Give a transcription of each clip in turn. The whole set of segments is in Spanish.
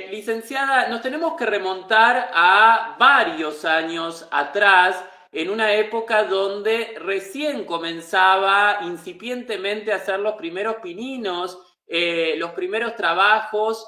Licenciada, nos tenemos que remontar a varios años atrás, en una época donde recién comenzaba incipientemente a hacer los primeros pininos, los primeros trabajos.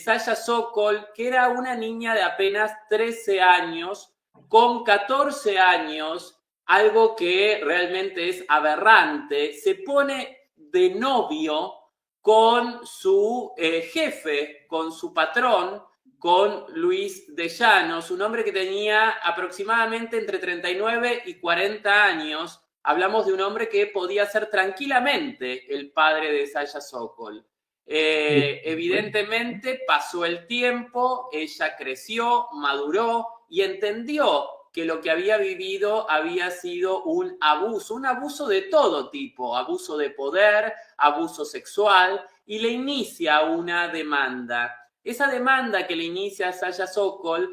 Saya Sokol, que era una niña de apenas 13 años, con 14 años, algo que realmente es aberrante, se pone de novio con su jefe, con su patrón, con Luis de Llanos, un hombre que tenía aproximadamente entre 39 y 40 años. Hablamos de un hombre que podía ser tranquilamente el padre de Saya Sokol. Evidentemente pasó el tiempo, ella creció, maduró y entendió que lo que había vivido había sido un abuso de todo tipo, abuso de poder, abuso sexual, y le inicia una demanda. Esa demanda que le inicia Saya Sokol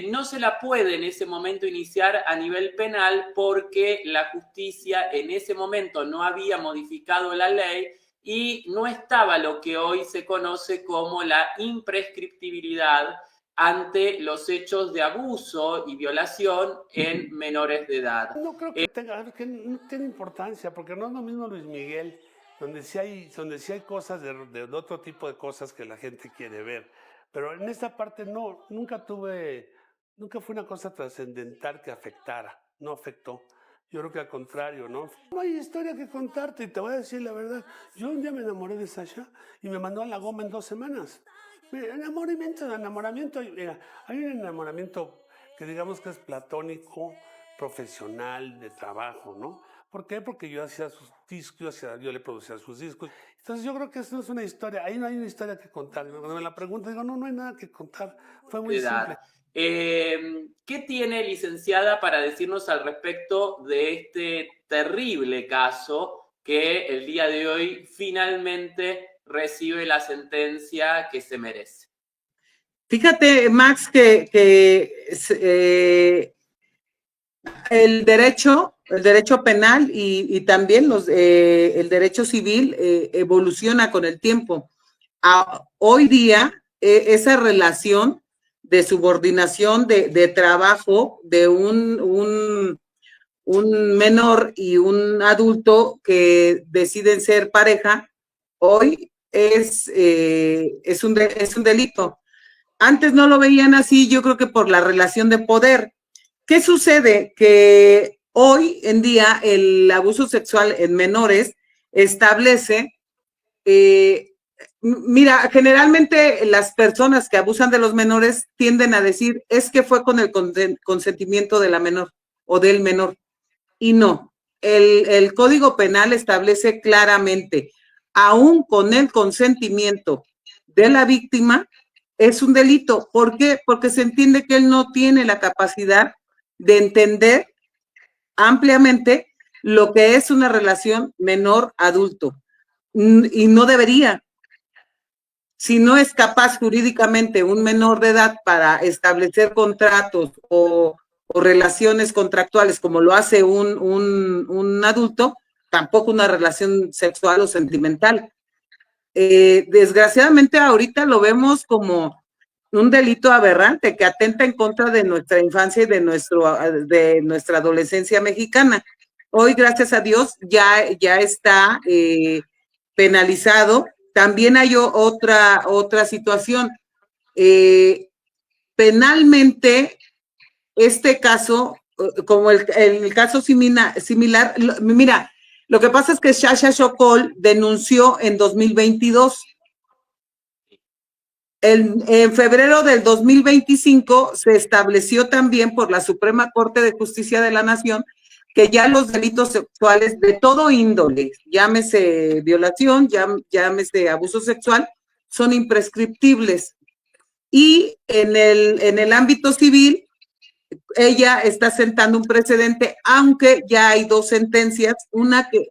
no se la puede en ese momento iniciar a nivel penal porque la justicia en ese momento no había modificado la ley y no estaba lo que hoy se conoce como la imprescriptibilidad ante los hechos de abuso y violación en menores de edad. No creo que que no tiene importancia, porque no es lo mismo Luis Miguel, donde sí hay cosas de otro tipo de cosas que la gente quiere ver. Pero en esta parte no, nunca fue una cosa trascendental que afectara, no afectó. Yo creo que al contrario, ¿no? No hay historia que contarte, y te voy a decir la verdad. Yo un día me enamoré de Sasha y me mandó a la goma en 2 semanas. Enamoramiento, mira, hay un enamoramiento que digamos que es platónico, profesional, de trabajo, ¿no? ¿Por qué? Porque yo hacía sus discos, yo le producía sus discos. Entonces yo creo que eso no es una historia, ahí no hay una historia que contar. Cuando me la preguntan, digo, no, no hay nada que contar, fue muy simple. ¿Qué tiene, licenciada, para decirnos al respecto de este terrible caso que el día de hoy finalmente recibe la sentencia que se merece? Fíjate, Max, que el derecho penal y también el derecho civil evoluciona con el tiempo. Hoy día, esa relación de subordinación de trabajo de un menor y un adulto que deciden ser pareja, hoy es un delito. Antes no lo veían así, yo creo que por la relación de poder. ¿Qué sucede? Que hoy en día el abuso sexual en menores establece, mira, generalmente las personas que abusan de los menores tienden a decir, es que fue con el consentimiento de la menor o del menor. Y no, el Código Penal establece claramente, aún con el consentimiento de la víctima, es un delito. ¿Por qué? Porque se entiende que él no tiene la capacidad de entender ampliamente lo que es una relación menor-adulto. Y no debería. Si no es capaz jurídicamente un menor de edad para establecer contratos o relaciones contractuales como lo hace un adulto, tampoco una relación sexual o sentimental. Desgraciadamente ahorita lo vemos como un delito aberrante que atenta en contra de nuestra infancia y de nuestra adolescencia mexicana. Hoy, gracias a Dios, ya está penalizado. También hay otra situación. Penalmente, este caso, como el caso similar, mira, lo que pasa es que Saya Sokol denunció en 2022. En febrero del 2025 se estableció también por la Suprema Corte de Justicia de la Nación que ya los delitos sexuales de todo índole, llámese violación, llámese abuso sexual, son imprescriptibles. Y en el ámbito civil, ella está sentando un precedente, aunque ya hay 2 sentencias, una que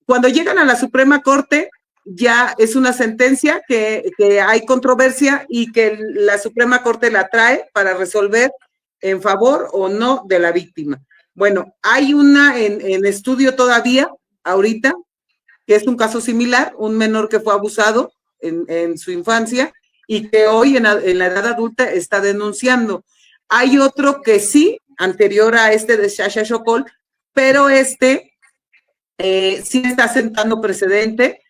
cuando llegan a la Suprema Corte, ya es una sentencia que hay controversia y que la Suprema Corte la trae para resolver en favor o no de la víctima. Bueno, hay una en estudio todavía, ahorita, que es un caso similar, un menor que fue abusado en su infancia y que hoy en la edad adulta está denunciando. Hay otro que sí, anterior a este de Sasha Sokol, pero sí está sentando precedente.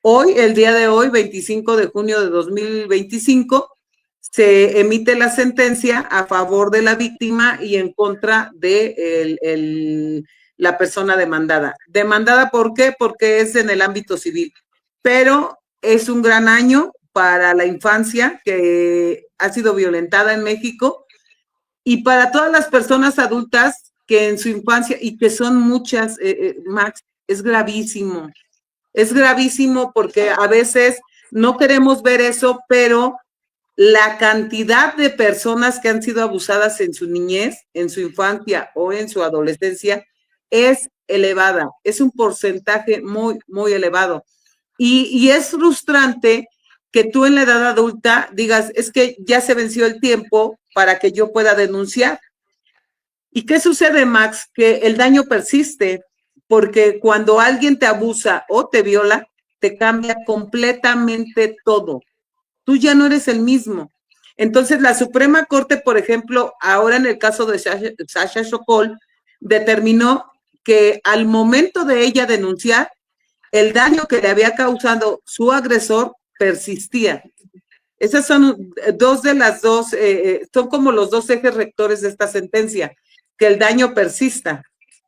Hoy, el día de hoy, 25 de junio de 2025, se emite la sentencia a favor de la víctima y en contra de la persona demandada. ¿Demandada por qué? Porque es en el ámbito civil. Pero es un gran año para la infancia que ha sido violentada en México y para todas las personas adultas que en su infancia, y que son muchas, Max, es gravísimo. Es gravísimo porque a veces no queremos ver eso, pero la cantidad de personas que han sido abusadas en su niñez, en su infancia o en su adolescencia es elevada. Es un porcentaje muy, muy elevado. Y es frustrante que tú en la edad adulta digas, es que ya se venció el tiempo para que yo pueda denunciar. ¿Y qué sucede, Max? Que el daño persiste, porque cuando alguien te abusa o te viola, te cambia completamente todo. Tú ya no eres el mismo. Entonces, la Suprema Corte, por ejemplo, ahora en el caso de Sasha Sokol, determinó que al momento de ella denunciar, el daño que le había causado su agresor persistía. Esas son son como los dos ejes rectores de esta sentencia, que el daño persista.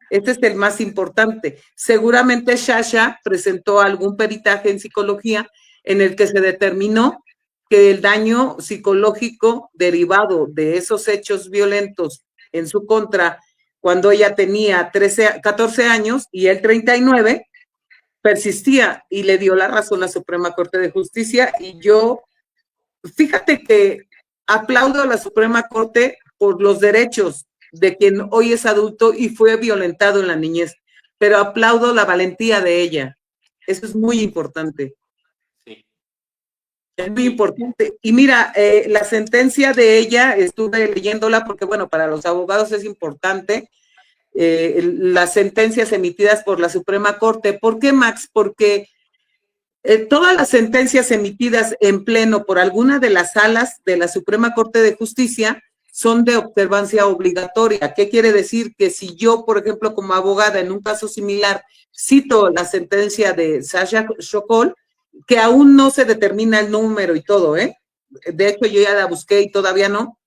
Este es el más importante. Seguramente Sasha presentó algún peritaje en psicología en el que se determinó que el daño psicológico derivado de esos hechos violentos en su contra, cuando ella tenía 14 años y él 39, persistía y le dio la razón a la Suprema Corte de Justicia. Y yo, fíjate que aplaudo a la Suprema Corte por los derechos de quien hoy es adulto y fue violentado en la niñez, pero aplaudo la valentía de ella. Eso es muy importante. Sí. Es muy importante. Y mira, la sentencia de ella, estuve leyéndola porque, bueno, para los abogados es importante las sentencias emitidas por la Suprema Corte. ¿Por qué, Max? Porque todas las sentencias emitidas en pleno por alguna de las salas de la Suprema Corte de Justicia son de observancia obligatoria. ¿Qué quiere decir? Que si yo, por ejemplo, como abogada en un caso similar, cito la sentencia de Sasha Sokol, que aún no se determina el número y todo, de hecho yo ya la busqué y todavía no,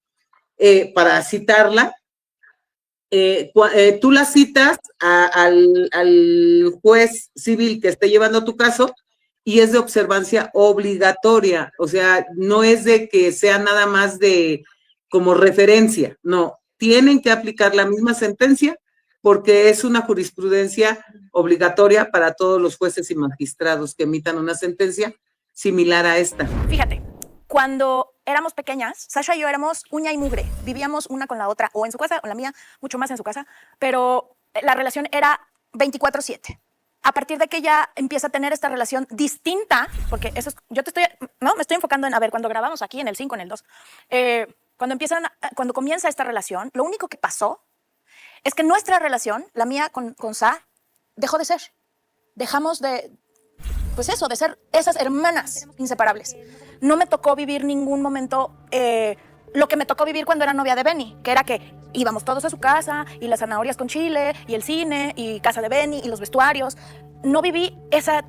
para citarla, tú la citas al juez civil que esté llevando tu caso y es de observancia obligatoria, o sea, no es de que sea nada más de como referencia, no, tienen que aplicar la misma sentencia porque es una jurisprudencia obligatoria para todos los jueces y magistrados que emitan una sentencia similar a esta. Fíjate, cuando éramos pequeñas, Sasha y yo éramos uña y mugre, vivíamos una con la otra, o en su casa, o en la mía, mucho más en su casa, pero la relación era 24/7. A partir de que ella empieza a tener esta relación distinta, porque eso es, me estoy enfocando en, a ver, cuando grabamos aquí en el 5, en el 2, cuando comienza esta relación, lo único que pasó es que nuestra relación, la mía con Sa, dejó de ser. Dejamos de ser esas hermanas inseparables. No me tocó vivir ningún momento lo que me tocó vivir cuando era novia de Benny, que era que íbamos todos a su casa, y las zanahorias con chile, y el cine, y casa de Benny, y los vestuarios. No viví esa,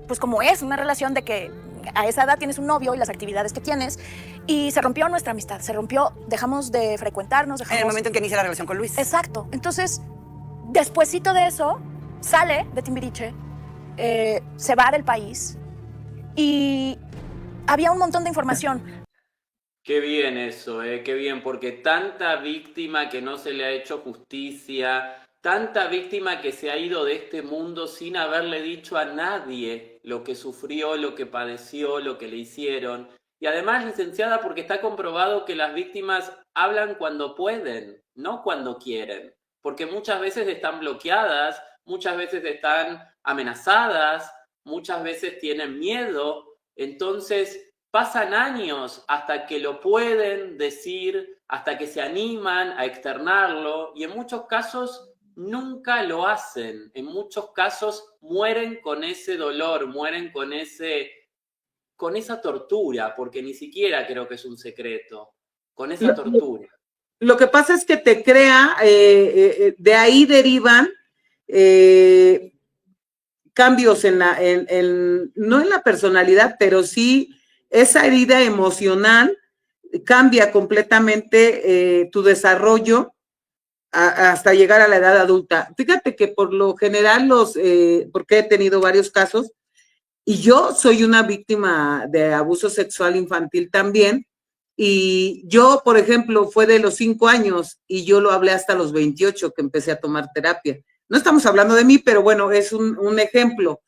pues como es una relación de que a esa edad tienes un novio y las actividades que tienes, y se rompió nuestra amistad, dejamos de frecuentarnos. En el momento en que inicia la relación con Luis. Exacto. Entonces, despuesito de eso, sale de Timbiriche, se va del país y había un montón de información. Qué bien eso, qué bien, porque tanta víctima que no se le ha hecho justicia, tanta víctima que se ha ido de este mundo sin haberle dicho a nadie lo que sufrió, lo que padeció, lo que le hicieron. Y además, licenciada, porque está comprobado que las víctimas hablan cuando pueden, no cuando quieren, porque muchas veces están bloqueadas, muchas veces están amenazadas, muchas veces tienen miedo, entonces pasan años hasta que lo pueden decir, hasta que se animan a externarlo, y en muchos casos nunca lo hacen, en muchos casos mueren con ese dolor, mueren con con esa tortura, porque ni siquiera creo que es un secreto, con esa Lo- tortura. Lo que pasa es que te crea, de ahí derivan cambios no en la personalidad, pero sí esa herida emocional cambia completamente tu desarrollo hasta llegar a la edad adulta. Fíjate que por lo general porque he tenido varios casos, y yo soy una víctima de abuso sexual infantil también, y yo, por ejemplo, fue de los 5 años y yo lo hablé hasta los 28 que empecé a tomar terapia. No estamos hablando de mí, pero bueno, es un ejemplo.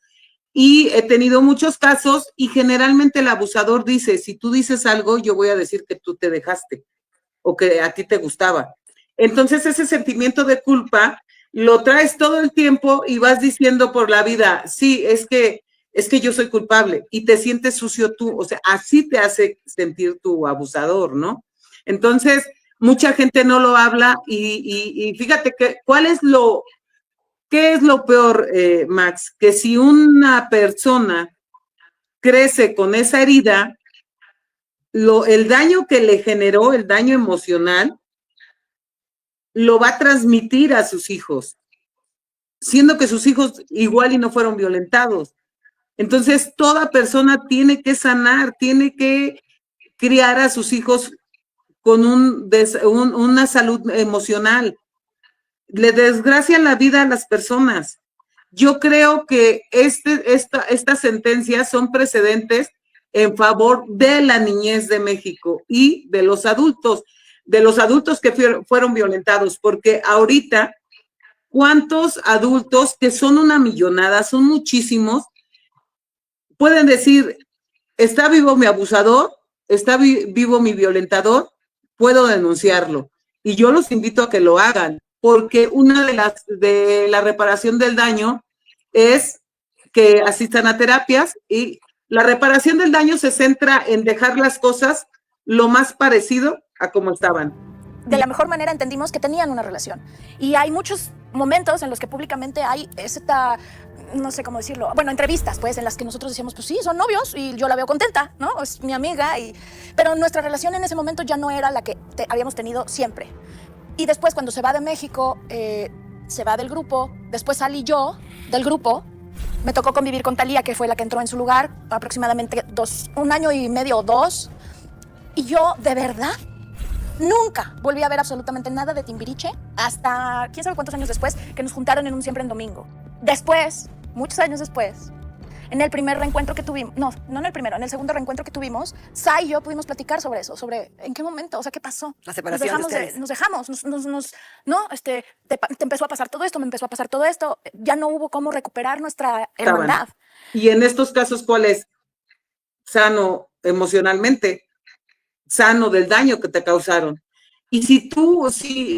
Y he tenido muchos casos y generalmente el abusador dice, si tú dices algo, yo voy a decir que tú te dejaste o que a ti te gustaba. Entonces ese sentimiento de culpa lo traes todo el tiempo y vas diciendo por la vida, sí, es que yo soy culpable y te sientes sucio tú, o sea, así te hace sentir tu abusador, ¿no? Entonces, mucha gente no lo habla y fíjate que, ¿qué es lo peor, Max? Que si una persona crece con esa herida, el daño que le generó, el daño emocional, lo va a transmitir a sus hijos, siendo que sus hijos igual y no fueron violentados. Entonces, toda persona tiene que sanar, tiene que criar a sus hijos con una salud emocional. Le desgracian la vida a las personas. Yo creo que estas sentencias son precedentes en favor de la niñez de México y de los adultos que fueron violentados, porque ahorita, ¿cuántos adultos, que son una millonada, son muchísimos, pueden decir, está vivo mi abusador, está vivo mi violentador, puedo denunciarlo? Y yo los invito a que lo hagan, porque una de la reparación del daño es que asistan a terapias, y la reparación del daño se centra en dejar las cosas lo más parecido a como estaban. De la mejor manera entendimos que tenían una relación. Y hay muchos momentos en los que públicamente hay esta, no sé cómo decirlo, bueno, entrevistas, pues, en las que nosotros decíamos, pues sí, son novios y yo la veo contenta, ¿no? Es mi amiga, pero nuestra relación en ese momento ya no era la que habíamos tenido siempre. Y después, cuando se va de México, se va del grupo, después salí yo del grupo, me tocó convivir con Thalía, que fue la que entró en su lugar, aproximadamente 1 año y medio o 2, y yo, de verdad, nunca volví a ver absolutamente nada de Timbiriche hasta quién sabe cuántos años después, que nos juntaron en un Siempre en Domingo. Después, muchos años después, en el primer reencuentro que tuvimos, no en el primero, en el segundo reencuentro que tuvimos, Sa y yo pudimos platicar sobre eso, sobre en qué momento, o sea, qué pasó. La separación Nos dejamos, te empezó a pasar todo esto, me empezó a pasar todo esto, ya no hubo cómo recuperar nuestra hermandad. Y en estos casos, ¿cuál es? Sano emocionalmente, sano del daño que te causaron. Y si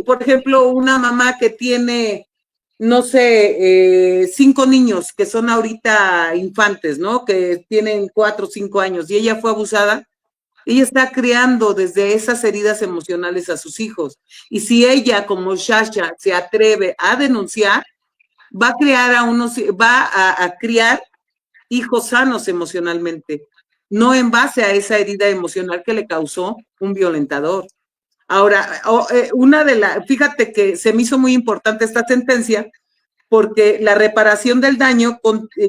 por ejemplo, una mamá que tiene, no sé, 5 niños que son ahorita infantes, ¿no? Que tienen 4 o 5 años y ella fue abusada, ella está criando desde esas heridas emocionales a sus hijos. Y si ella, como Shasha, se atreve a denunciar, va a criar hijos sanos emocionalmente, no en base a esa herida emocional que le causó un violentador. Ahora, fíjate que se me hizo muy importante esta sentencia, porque la reparación del daño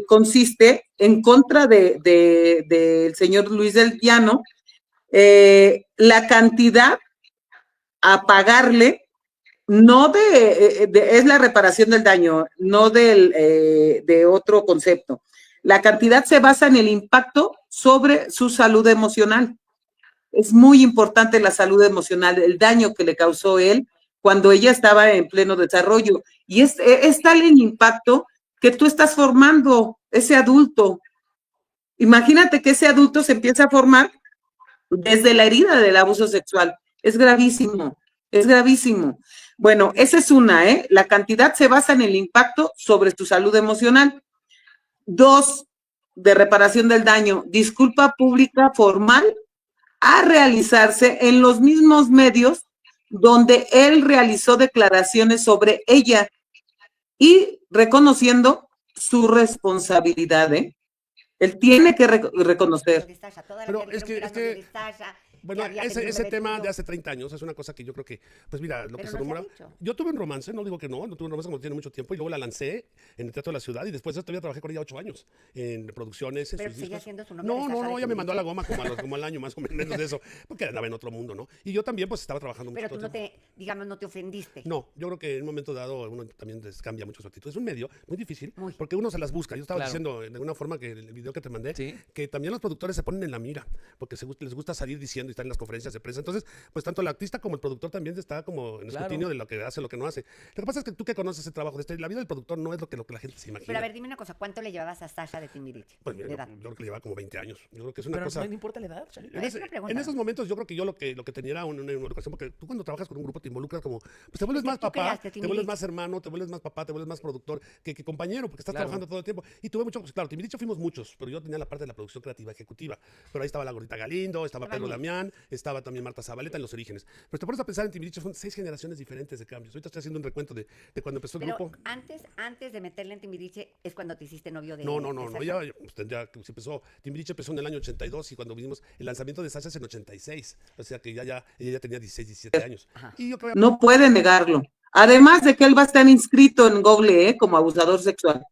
consiste en contra del señor Luis del Llano, la cantidad a pagarle, no es la reparación del daño, no de otro concepto. La cantidad se basa en el impacto sobre su salud emocional. Es muy importante la salud emocional, el daño que le causó él cuando ella estaba en pleno desarrollo. Y es tal el impacto que tú estás formando ese adulto. Imagínate que ese adulto se empieza a formar desde la herida del abuso sexual. Es gravísimo, es gravísimo. Bueno, esa es una, La cantidad se basa en el impacto sobre tu salud emocional. 2, de reparación del daño, disculpa pública formal a realizarse en los mismos medios donde él realizó declaraciones sobre ella y reconociendo su responsabilidad, Él tiene que reconocer. Pero bueno, ese tema de hace 30 años es una cosa que yo creo que, pues mira, lo que se rumora. Yo tuve un romance, no digo que no tuve un romance como tiene mucho tiempo, y luego la lancé en el Teatro de la Ciudad, y después de eso todavía trabajé con ella 8 años en producciones, en Pero sus sigue discos. siendo su novia No, de Sasha de ya me mandó a la Timbiriche. goma como al año más o menos de eso, porque andaba en otro mundo, ¿no? Y yo también pues estaba trabajando mucho Pero todo tú el no tiempo. digamos, no te ofendiste. No, yo creo que en un momento dado uno también cambia mucho su actitud. Es un medio muy difícil Muy. porque uno se las busca. Yo estaba Claro. diciendo de alguna forma que el video que te mandé, Sí. que también los productores se ponen en la mira porque les gusta salir diciendo y estar en las conferencias de prensa. Entonces, pues tanto el artista como el productor también está como en Claro. escrutinio de lo que hace, lo que no hace. Lo que pasa es que tú que conoces ese trabajo, la vida del productor no es lo que la gente se imagina. Pero a ver, dime una cosa, ¿cuánto le llevabas a Sasha de Timbiriche? Pues mira, de yo edad? creo que le lleva como 20 años. Yo creo que es una Pero cosa. no importa la edad, Charlie. Es una pregunta. En esos momentos yo creo que yo lo que tenía era una educación, porque tú cuando trabajas con un grupo te involucras como, pues te vuelves que más tú papá, creaste te vuelves Timbiriche. más hermano, te vuelves más papá, te vuelves más productor que compañero, porque estás Claro. trabajando todo el tiempo. Y tuve mucho, pues claro, Timbiriche fuimos muchos, pero yo tenía la parte de la producción creativa ejecutiva. Pero ahí estaba la Gorrita Galindo, estaba Pedro Damián, estaba también Marta Zabaleta en Los Orígenes. Pero te pones a pensar en Timbiriche, son 6 generaciones diferentes de cambios. Ahorita estoy haciendo un recuento de cuando empezó el Pero grupo. antes de meterle en Timbiriche es cuando te hiciste novio de No, de Sasha. ella pues, Timbiriche empezó en el año 82 y cuando vimos el lanzamiento de Sasha es en 86, o sea que ella ya tenía 16, 17 años. Y yo creo que No puede negarlo. Además de que él va a estar inscrito en Google como abusador sexual,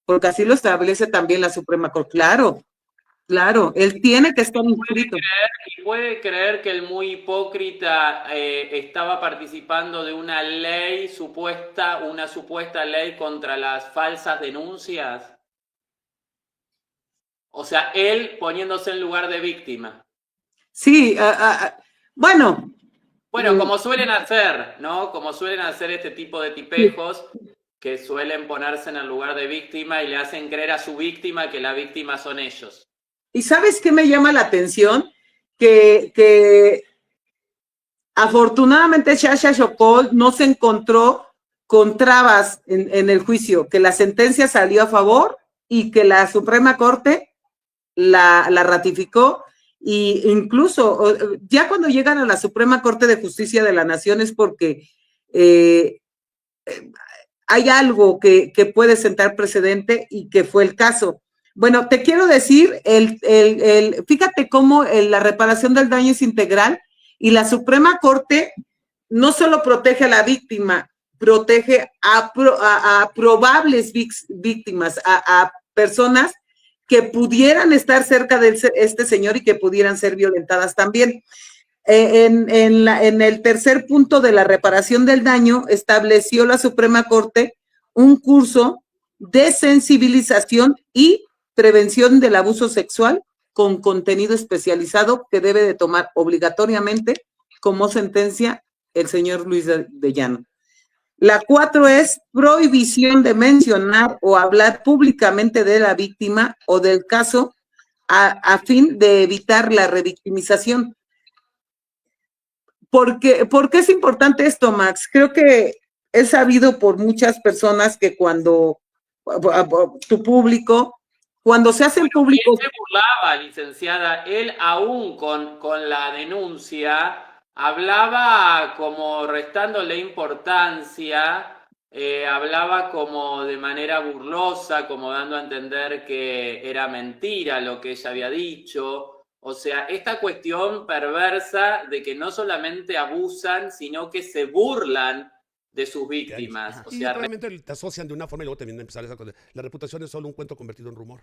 porque así lo establece también la Suprema Corte. Claro, claro, él tiene que estar inscrito. ¿Y puede creer que el muy hipócrita estaba participando de una supuesta ley contra las falsas denuncias? O sea, él poniéndose en lugar de víctima. Sí, bueno. Bueno, como suelen hacer, ¿no? Como suelen hacer este tipo de tipejos que suelen ponerse en el lugar de víctima y le hacen creer a su víctima que la víctima son ellos. ¿Y sabes qué me llama la atención? Que afortunadamente Sasha Sokol no se encontró con trabas en el juicio, que la sentencia salió a favor y que la Suprema Corte la ratificó. Y incluso ya cuando llegan a la Suprema Corte de Justicia de la Nación es porque hay algo que puede sentar precedente y que fue el caso. Bueno, te quiero decir, fíjate cómo la reparación del daño es integral y la Suprema Corte no solo protege a la víctima, protege a probables víctimas, a personas que pudieran estar cerca de este señor y que pudieran ser violentadas también. En el tercer punto de la reparación del daño, estableció la Suprema Corte un curso de sensibilización y prevención del abuso sexual con contenido especializado que debe de tomar obligatoriamente como sentencia el señor Luis de Llano. La 4 es prohibición de mencionar o hablar públicamente de la víctima o del caso a fin de evitar la revictimización. ¿Por qué es importante esto, Max? Creo que es sabido por muchas personas que cuando tu público, cuando se hacen públicos... Él se burlaba, licenciada, él aún con la denuncia hablaba como restándole importancia, hablaba como de manera burlosa, como dando a entender que era mentira lo que ella había dicho. O sea, esta cuestión perversa de que no solamente abusan, sino que se burlan de sus víctimas. O y sea, probablemente te asocian de una forma y luego te vienen a empezar esa cosa. La reputación es solo un cuento convertido en rumor.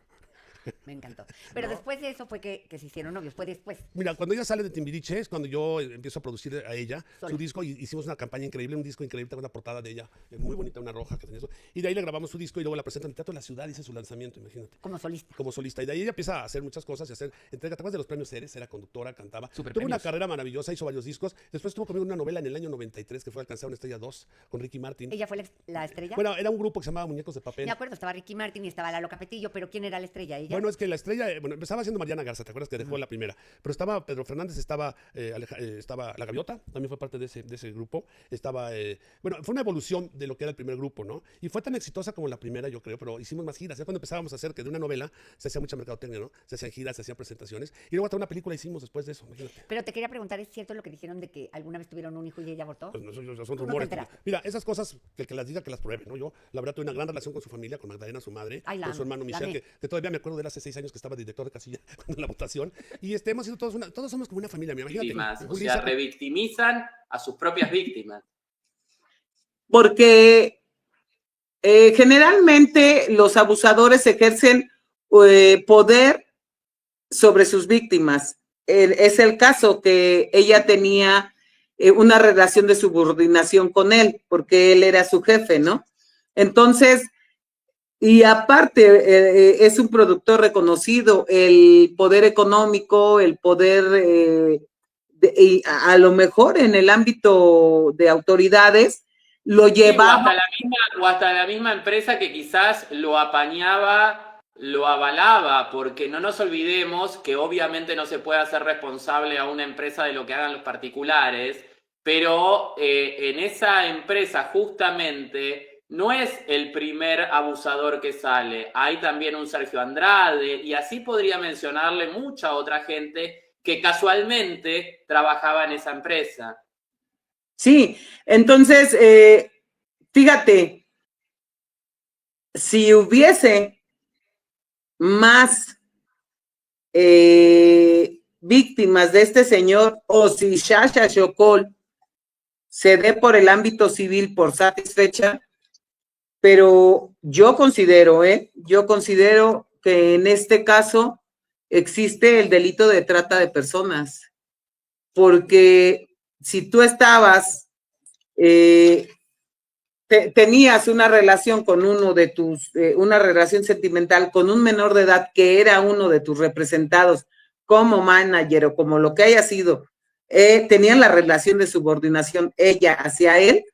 Me encantó. Pero después de eso fue que se hicieron novios, fue después. Mira, cuando ella sale de Timbiriche es cuando yo empiezo a producir a ella Sola. su disco y hicimos una campaña increíble, un disco increíble, tengo una portada de ella, muy bonita, una roja que tenía eso. Y de ahí le grabamos su disco y luego la presentan en el Teatro de la Ciudad, hice su lanzamiento, imagínate. Como solista. Como solista. Y de ahí ella empieza a hacer muchas cosas y a hacer entrega. ¿Te acuerdas de los premios Ceres? Era conductora, cantaba. Tuvo una carrera maravillosa, hizo varios discos. Después estuvo conmigo en una novela en el año 93 que fue Alcanzar una estrella 2 con Ricky Martin. ¿Ella fue la estrella? Bueno, era un grupo que se llamaba Muñecos de Papel. Me acuerdo, estaba Ricky Martin y estaba Lalo Capetillo, pero ¿quién era la estrella? ¿Ella? Bueno, es que la estrella, empezaba siendo Mariana Garza, ¿te acuerdas que dejó la primera? Pero estaba Pedro Fernández, estaba La Gaviota, también fue parte de ese grupo. Bueno, fue una evolución de lo que era el primer grupo, ¿no? Y fue tan exitosa como la primera, yo creo, pero hicimos más giras. Ya cuando empezábamos a hacer que de una novela se hacía mucha mercadotecnia, ¿no? Se hacían giras, se hacían presentaciones. Y luego hasta una película hicimos después de eso, imagínate. Pero te quería preguntar, ¿es cierto lo que dijeron de que alguna vez tuvieron un hijo y ella abortó? Pues no, son ¿Tú no te rumores. enteraste? Mira, esas cosas, que las diga, que las pruebe, ¿no? Yo, la verdad, tuve una gran relación con su familia, con Magdalena, su madre, Ay, la con su amo, hermano la Michel, amé. que todavía me acuerdo de él hace 6 años que estaba director de casilla en la votación, y hemos sido todos somos como una familia, imagínate. Víctimas, o Julissa, sea, revictimizan a sus propias víctimas. Porque generalmente los abusadores ejercen poder sobre sus víctimas. Es el caso que ella tenía una relación de subordinación con él, porque él era su jefe, ¿no? Entonces, y aparte, es un productor reconocido, el poder económico, el poder, y a lo mejor en el ámbito de autoridades, lo llevaba. Sí, o hasta la misma empresa que quizás lo apañaba, lo avalaba, porque no nos olvidemos que obviamente no se puede hacer responsable a una empresa de lo que hagan los particulares, pero en esa empresa justamente no es el primer abusador que sale. Hay también un Sergio Andrade, y así podría mencionarle mucha otra gente que casualmente trabajaba en esa empresa. Sí, entonces, fíjate, si hubiese más víctimas de este señor, o si Shasha Sokol se dé por el ámbito civil por satisfecha, pero yo considero que en este caso existe el delito de trata de personas, porque si tú estabas, tenías una relación con uno de tus, una relación sentimental con un menor de edad que era uno de tus representados como manager o como lo que haya sido, tenían la relación de subordinación ella hacia él,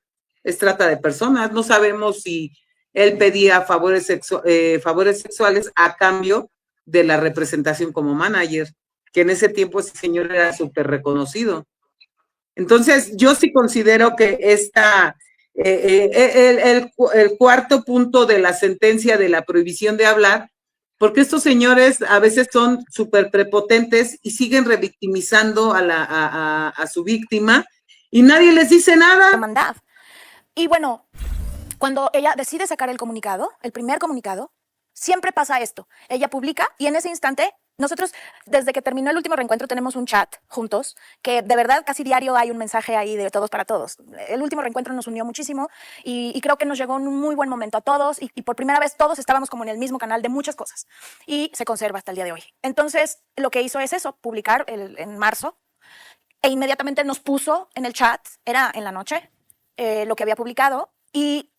es trata de personas. No sabemos si él pedía favores sexuales a cambio de la representación como manager, que en ese tiempo ese señor era súper reconocido. Entonces, yo sí considero que el cuarto punto de la sentencia de la prohibición de hablar, porque estos señores a veces son súper prepotentes y siguen revictimizando a su víctima y nadie les dice nada. Hermandad. Y bueno, cuando ella decide sacar el comunicado, el primer comunicado, siempre pasa esto. Ella publica y en ese instante, nosotros desde que terminó el último reencuentro tenemos un chat juntos, que de verdad casi diario hay un mensaje ahí de todos para todos. El último reencuentro nos unió muchísimo y creo que nos llegó en un muy buen momento a todos y por primera vez todos estábamos como en el mismo canal de muchas cosas y se conserva hasta el día de hoy. Entonces, lo que hizo es eso, publicar en marzo e inmediatamente nos puso en el chat, era en la noche, lo que había publicado y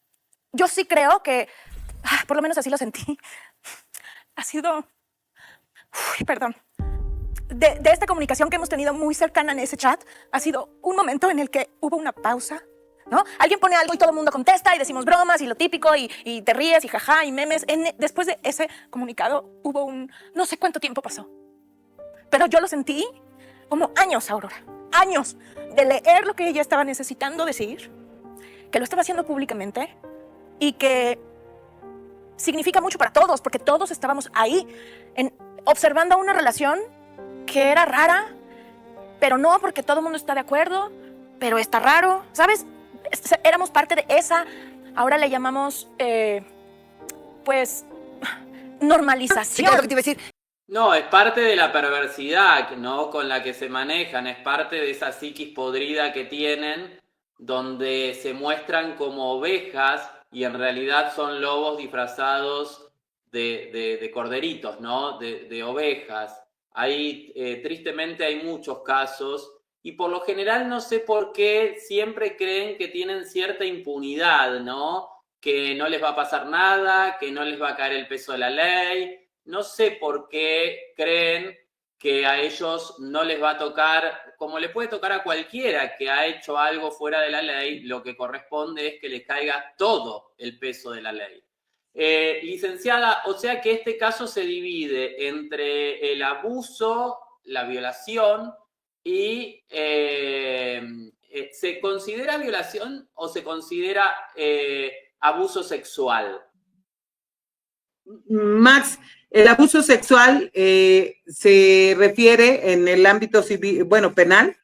yo sí creo que, por lo menos así lo sentí, ha sido, perdón, de esta comunicación que hemos tenido muy cercana en ese chat, ha sido un momento en el que hubo una pausa, ¿no? Alguien pone algo y todo el mundo contesta y decimos bromas y lo típico y te ríes y jaja y memes. Después de ese comunicado hubo no sé cuánto tiempo pasó, pero yo lo sentí como años, Aurora, años de leer lo que ella estaba necesitando decir, que lo estaba haciendo públicamente y que significa mucho para todos, porque todos estábamos ahí observando una relación que era rara, pero no porque todo el mundo está de acuerdo, pero está raro, ¿sabes? Éramos parte de esa, ahora le llamamos, pues, normalización. Lo que te iba a decir. No, es parte de la perversidad, ¿no?, con la que se manejan, es parte de esa psiquis podrida que tienen, donde se muestran como ovejas y en realidad son lobos disfrazados de corderitos, ¿no?, de ovejas. Tristemente hay muchos casos y por lo general no sé por qué siempre creen que tienen cierta impunidad, ¿no?, que no les va a pasar nada, que no les va a caer el peso de la ley. No sé por qué creen que a ellos no les va a tocar, como le puede tocar a cualquiera que ha hecho algo fuera de la ley, lo que corresponde es que le caiga todo el peso de la ley. Licenciada, o sea que este caso se divide entre el abuso, la violación y ¿se considera violación o se considera abuso sexual? Max, el abuso sexual se refiere en el ámbito civil, bueno, penal,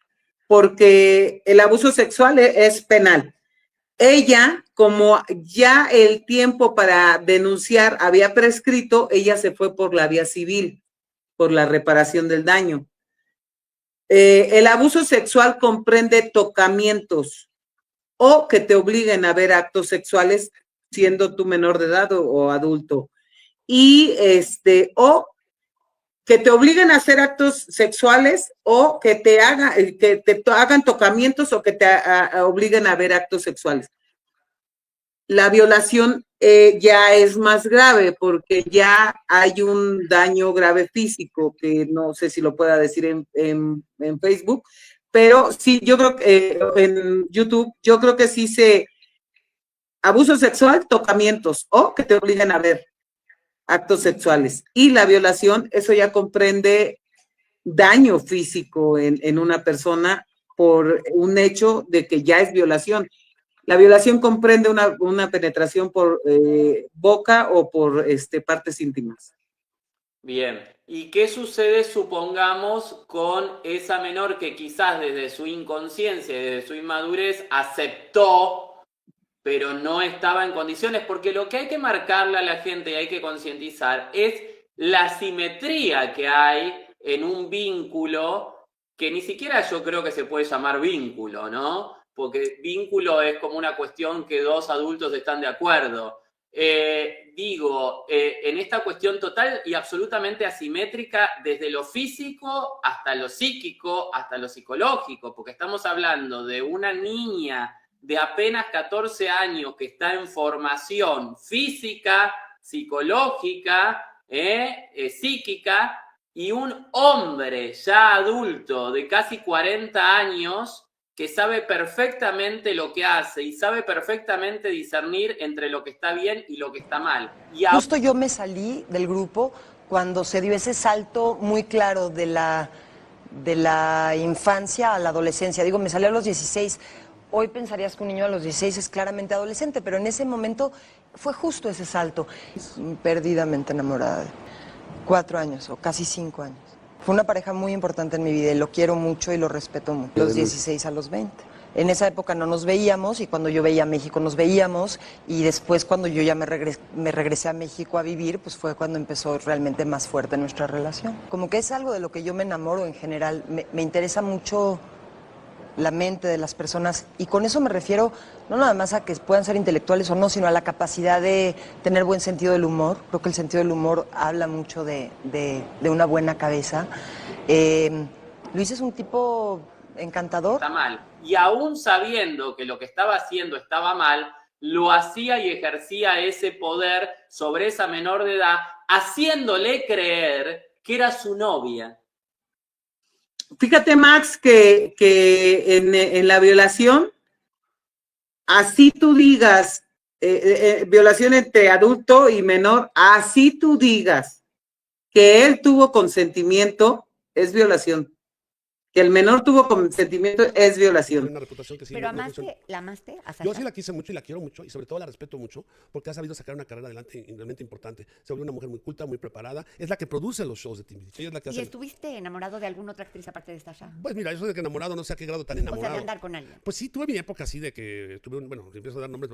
porque el abuso sexual es penal. ella, como ya el tiempo para denunciar había prescrito, ella se fue por la vía civil, por la reparación del daño. El abuso sexual comprende tocamientos o que te obliguen a ver actos sexuales siendo tú menor de edad o adulto. Y o que te obliguen a hacer actos sexuales o que te hagan tocamientos o que te obliguen a ver actos sexuales. La violación ya es más grave porque ya hay un daño grave físico, que no sé si lo pueda decir en Facebook, pero sí, yo creo que en YouTube, yo creo que sí abuso sexual, tocamientos o que te obliguen a ver actos sexuales. Y la violación, eso ya comprende daño físico en una persona por un hecho de que ya es violación. La violación comprende una penetración por boca o por partes íntimas. Bien, ¿y qué sucede, supongamos, con esa menor que quizás desde su inconsciencia, desde su inmadurez, aceptó, pero no estaba en condiciones? Porque lo que hay que marcarle a la gente y hay que concientizar es la simetría que hay en un vínculo que ni siquiera yo creo que se puede llamar vínculo, ¿no? Porque vínculo es como una cuestión que dos adultos están de acuerdo. En esta cuestión total y absolutamente asimétrica desde lo físico hasta lo psíquico, hasta lo psicológico, porque estamos hablando de una niña de apenas 14 años que está en formación física, psicológica, psíquica, y un hombre ya adulto de casi 40 años que sabe perfectamente lo que hace y sabe perfectamente discernir entre lo que está bien y lo que está mal. Justo yo me salí del grupo cuando se dio ese salto muy claro de la infancia a la adolescencia. Digo, me salí a los 16. Hoy pensarías que un niño a los 16 es claramente adolescente, pero en ese momento fue justo ese salto. Perdidamente enamorada de 4 años o casi 5 años. Fue una pareja muy importante en mi vida y lo quiero mucho y lo respeto mucho. Los 16 a los 20. En esa época no nos veíamos y cuando yo veía a México nos veíamos y después cuando yo ya me regresé a México a vivir, pues fue cuando empezó realmente más fuerte nuestra relación. Como que es algo de lo que yo me enamoro en general. Me interesa mucho la mente de las personas y con eso me refiero no nada más a que puedan ser intelectuales o no, sino a la capacidad de tener buen sentido del humor. Creo que el sentido del humor habla mucho de una buena cabeza. Luis es un tipo encantador. Está mal. Y aún sabiendo que lo que estaba haciendo estaba mal, lo hacía y ejercía ese poder sobre esa menor de edad, haciéndole creer que era su novia. Fíjate, Max, que en la violación, así tú digas, violación entre adulto y menor, así tú digas que él tuvo consentimiento, es violación. Que el menor tuvo consentimiento es violación. Una reputación que sí, Pero no ¿la amaste a Sasha? Yo sí la quise mucho y la quiero mucho y sobre todo la respeto mucho porque ha sabido sacar una carrera adelante realmente importante. Se volvió una mujer muy culta, muy preparada. Es la que produce los shows de Timbiriche. Ella es la que ¿Y hace... estuviste enamorado de alguna otra actriz aparte de Sasha? Pues mira, eso de que enamorado no sé a qué grado tan O enamorado. sea, de andar con alguien. Pues sí, tuve mi época así de que tuve bueno, si empiezo a dar nombres,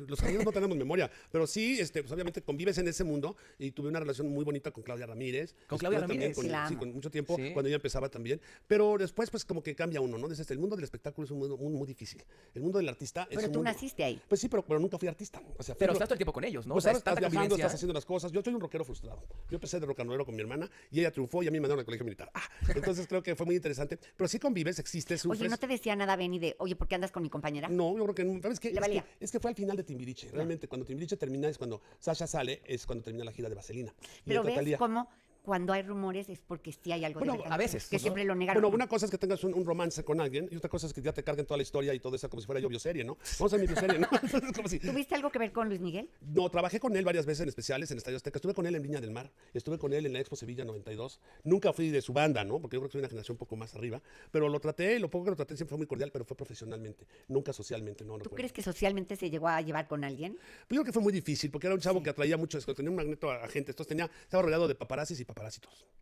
los amigos no tenemos memoria, pero sí, pues obviamente convives en ese mundo y tuve una relación muy bonita con Claudia Ramírez. ¿Con Claudia Estuve también Ramírez? sí, con mucho tiempo, Sí. cuando ella empezaba también, pero después pues como que cambia uno, ¿no? Desde el mundo del espectáculo es un mundo muy, muy difícil. El mundo del artista es Pero un tú mundo... naciste ahí. Pues sí, pero nunca fui artista. O sea, Pero estás todo el tiempo con ellos, ¿no? pues O sea, ahora es tanta estás viajando, convivencia. estás haciendo las cosas. Yo soy un rockero frustrado. Yo empecé de rock and rollero con mi hermana y ella triunfó y a mí me mandaron al colegio militar. Entonces creo que fue muy interesante. Pero sí convives, existes, sufres. Oye, ¿no te decía nada Benny de, oye, ¿por qué andas con mi compañera? No, yo creo que no. ¿Sabes qué? Le valía. Es que fue al final de Timbiriche. Realmente, cuando Timbiriche termina es cuando Sasha sale, es cuando termina la gira de Vaselina. Y Pero entra ves Thalía. cómo cuando hay rumores es porque sí hay algo de Bueno, verdad. a veces, Que ¿no? siempre lo negaron. Bueno, una cosa es que tengas un romance con alguien y otra cosa es que ya te carguen toda la historia y todo eso como si fuera yo bioserie, ¿no? Vamos a ver mi bioserie, ¿no? Entonces, como si... ¿Tuviste algo que ver con Luis Miguel? No, trabajé con él varias veces en especiales en Estadio Azteca. Estuve con él en Viña del Mar, estuve con él en la Expo Sevilla 92. Nunca fui de su banda, ¿no? Porque yo creo que soy una generación un poco más arriba. Pero lo traté, lo poco que lo traté siempre fue muy cordial, pero fue profesionalmente, nunca socialmente, no. ¿Tú crees que socialmente se llegó a llevar con alguien? Pues yo creo que fue muy difícil, porque era un chavo que atraía mucho, tenía un magneto a gente. Entonces estaba rodeado de paparazzis y paparácitos.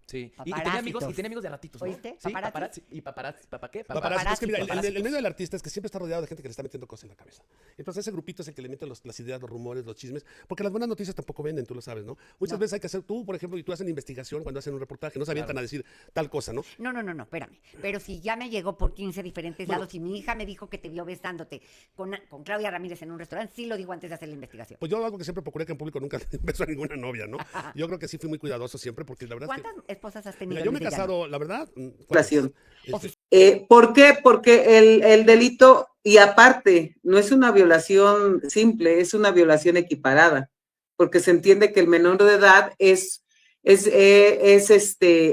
Sí. Y Paparácitos. tenía amigos de ratitos, ¿no? ¿Oíste? Sí, Paparazzi. paparazzi. ¿Y paparazzi? ¿Papá qué? Paparazzi. Es que mira, Paparazzi. el medio del artista es que siempre está rodeado de gente que le está metiendo cosas en la cabeza. Entonces ese grupito es el que le mete las ideas, los rumores, los chismes, porque las buenas noticias tampoco venden, tú lo sabes, ¿no? Muchas veces hay que hacer, tú, por ejemplo, y tú haces investigación cuando hacen un reportaje, no se avientan a decir tal cosa, ¿no? No, espérame. Pero si ya me llegó por 15 diferentes lados y mi hija me dijo que te vio besándote con Claudia Ramírez en un restaurante, sí lo digo antes de hacer la investigación. Pues yo algo que siempre procuré que en público nunca le beso a ninguna novia, ¿no? Yo creo que sí fui muy cuidadoso siempre, porque la verdad es que... ¿Cuántas esposas has tenido? Mira, yo me he Luis de Llano? casado, la verdad... Relación. Este, ¿Por qué? Porque el delito, y aparte, no es una violación simple, es una violación equiparada, porque se entiende que el menor de edad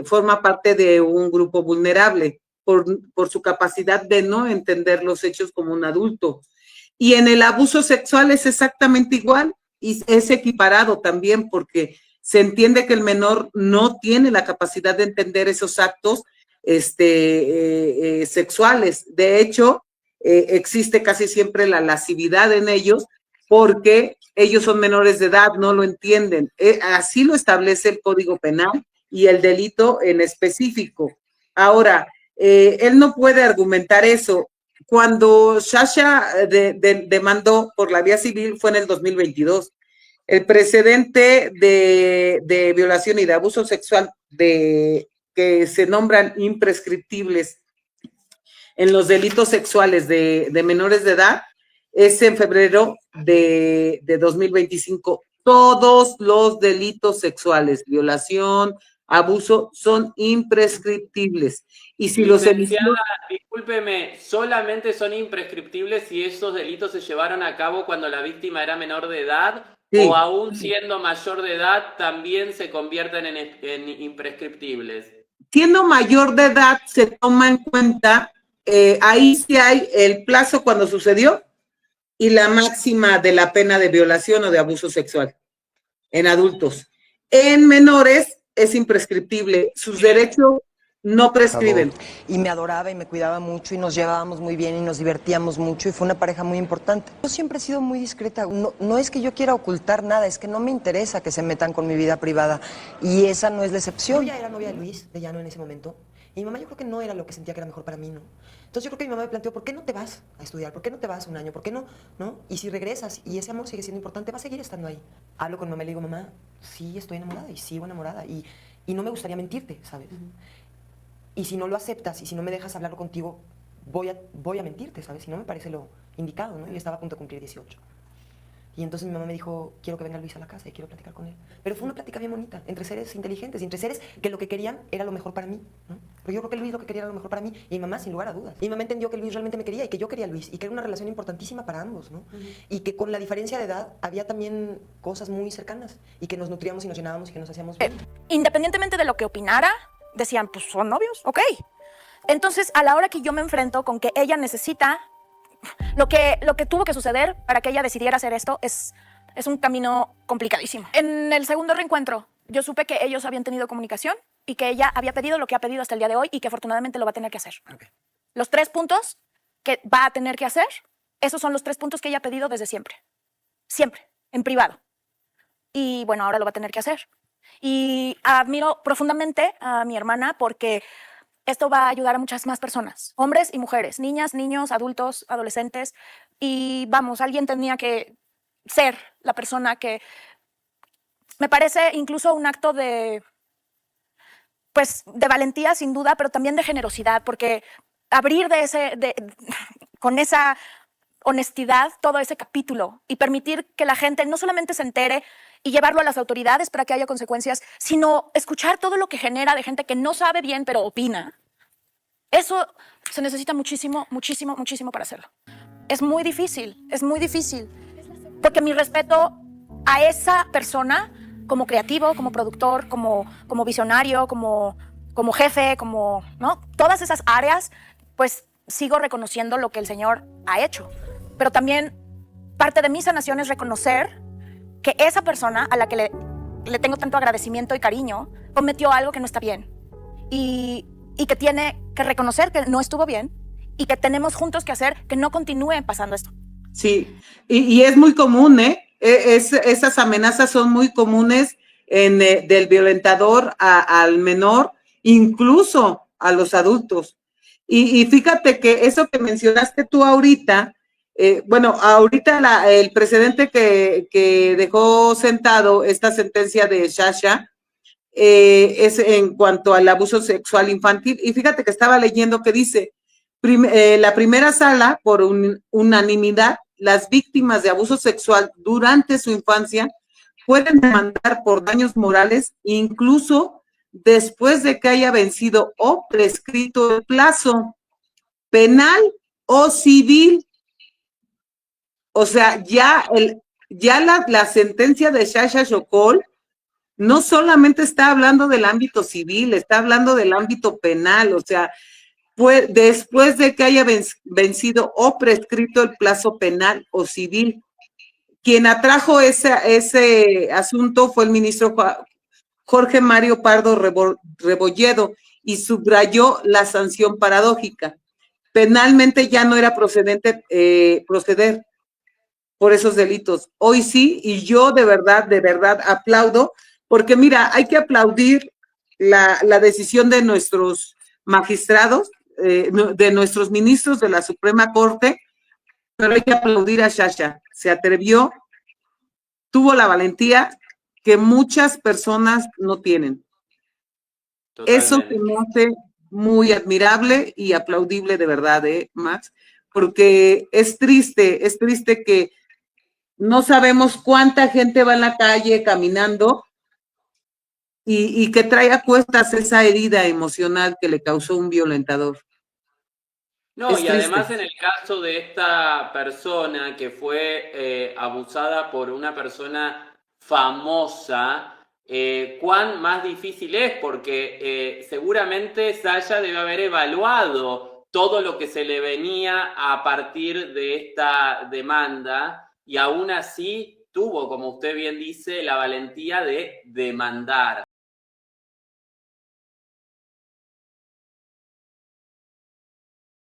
forma parte de un grupo vulnerable por su capacidad de no entender los hechos como un adulto. Y en el abuso sexual es exactamente igual y es equiparado también porque se entiende que el menor no tiene la capacidad de entender esos actos sexuales. De hecho, existe casi siempre la lascividad en ellos porque ellos son menores de edad, no lo entienden. Así lo establece el Código Penal y el delito en específico. Ahora, él no puede argumentar eso. Cuando Sasha demandó por la vía civil fue en el 2022. El precedente de violación y de abuso sexual que se nombran imprescriptibles en los delitos sexuales de menores de edad es en febrero de 2025. Todos los delitos sexuales, violación, abuso, son imprescriptibles. Y si los Licenciada, discúlpeme, solamente son imprescriptibles si esos delitos se llevaron a cabo cuando la víctima era menor de edad, sí, o aún siendo mayor de edad también se convierten en imprescriptibles. Siendo mayor de edad se toma en cuenta, ahí sí hay el plazo cuando sucedió y la máxima de la pena de violación o de abuso sexual en adultos. En menores es imprescriptible, sus derechos no prescriben. Y me adoraba y me cuidaba mucho y nos llevábamos muy bien y nos divertíamos mucho y fue una pareja muy importante. Yo siempre he sido muy discreta, no es que yo quiera ocultar nada, es que no me interesa que se metan con mi vida privada y esa no es la excepción. Yo ya era novia de Luis, de Llano en ese momento, y mi mamá yo creo que no era lo que sentía que era mejor para mí, ¿no? Entonces yo creo que mi mamá me planteó, ¿por qué no te vas a estudiar? ¿Por qué no te vas un año? ¿Por qué no? ¿No? Y si regresas y ese amor sigue siendo importante, va a seguir estando ahí. Hablo con mamá y le digo, mamá, sí estoy enamorada y sigo enamorada y no me gustaría mentirte, ¿sabes? Y si no lo aceptas y si no me dejas hablarlo contigo, voy a mentirte, ¿sabes? Si no me parece lo indicado, ¿no? Yo estaba a punto de cumplir 18. Y entonces mi mamá me dijo, quiero que venga Luis a la casa y quiero platicar con él. Pero fue una plática bien bonita, entre seres inteligentes y entre seres que lo que querían era lo mejor para mí, ¿no? Pero yo creo que Luis lo que quería era lo mejor para mí y mi mamá sin lugar a dudas. Y mi mamá entendió que Luis realmente me quería y que yo quería a Luis y que era una relación importantísima para ambos, ¿no? Y que con la diferencia de edad había también cosas muy cercanas y que nos nutríamos y nos llenábamos y que nos hacíamos bien. Independientemente de lo que opinara, decían, pues son novios, ok. Entonces, a la hora que yo me enfrento con que ella necesita, lo que tuvo que suceder para que ella decidiera hacer esto es un camino complicadísimo. En el segundo reencuentro, yo supe que ellos habían tenido comunicación y que ella había pedido lo que ha pedido hasta el día de hoy y que afortunadamente lo va a tener que hacer. Okay. Los 3 puntos que va a tener que hacer, esos son los 3 puntos que ella ha pedido desde siempre. Siempre, en privado. Y bueno, ahora lo va a tener que hacer. Y admiro profundamente a mi hermana porque esto va a ayudar a muchas más personas, hombres y mujeres, niñas, niños, adultos, adolescentes. Y vamos, alguien tenía que ser la persona que me parece incluso un acto de valentía sin duda, pero también de generosidad, porque abrir con esa honestidad todo ese capítulo y permitir que la gente no solamente se entere y llevarlo a las autoridades para que haya consecuencias, sino escuchar todo lo que genera de gente que no sabe bien pero opina. Eso se necesita muchísimo, muchísimo, muchísimo para hacerlo. Es muy difícil, porque mi respeto a esa persona como creativo, como productor, como visionario, como jefe, ¿no? Todas esas áreas, pues sigo reconociendo lo que el Señor ha hecho. Pero también parte de mi sanación es reconocer que esa persona a la que le tengo tanto agradecimiento y cariño cometió algo que no está bien y que tiene que reconocer que no estuvo bien y que tenemos juntos que hacer que no continúe pasando esto. Sí, y es muy común, ¿eh? Esas amenazas son muy comunes del violentador al menor, incluso a los adultos. Y fíjate que eso que mencionaste tú ahorita, bueno, ahorita el precedente que dejó sentado esta sentencia de Sasha es en cuanto al abuso sexual infantil. Y fíjate que estaba leyendo que dice, la primera sala, por unanimidad, las víctimas de abuso sexual durante su infancia pueden demandar por daños morales, incluso después de que haya vencido o prescrito el plazo penal o civil. O sea, ya la sentencia de Sasha Sokol no solamente está hablando del ámbito civil, está hablando del ámbito penal. O sea, después de que haya vencido o prescrito el plazo penal o civil. Quien atrajo ese asunto fue el ministro Jorge Mario Pardo Rebolledo y subrayó la sanción paradójica. Penalmente ya no era proceder por esos delitos. Hoy sí, y yo de verdad aplaudo, porque mira, hay que aplaudir la decisión de nuestros magistrados, de nuestros ministros de la Suprema Corte, pero hay que aplaudir a Sasha. Se atrevió, tuvo la valentía que muchas personas no tienen. Totalmente. Eso se me hace muy admirable y aplaudible de verdad, Max, porque es triste que no sabemos cuánta gente va en la calle caminando y que trae a cuestas esa herida emocional que le causó un violentador. No, y además en el caso de esta persona que fue abusada por una persona famosa, cuán más difícil es, porque seguramente Sasha debe haber evaluado todo lo que se le venía a partir de esta demanda y aún así tuvo, como usted bien dice, la valentía de demandar.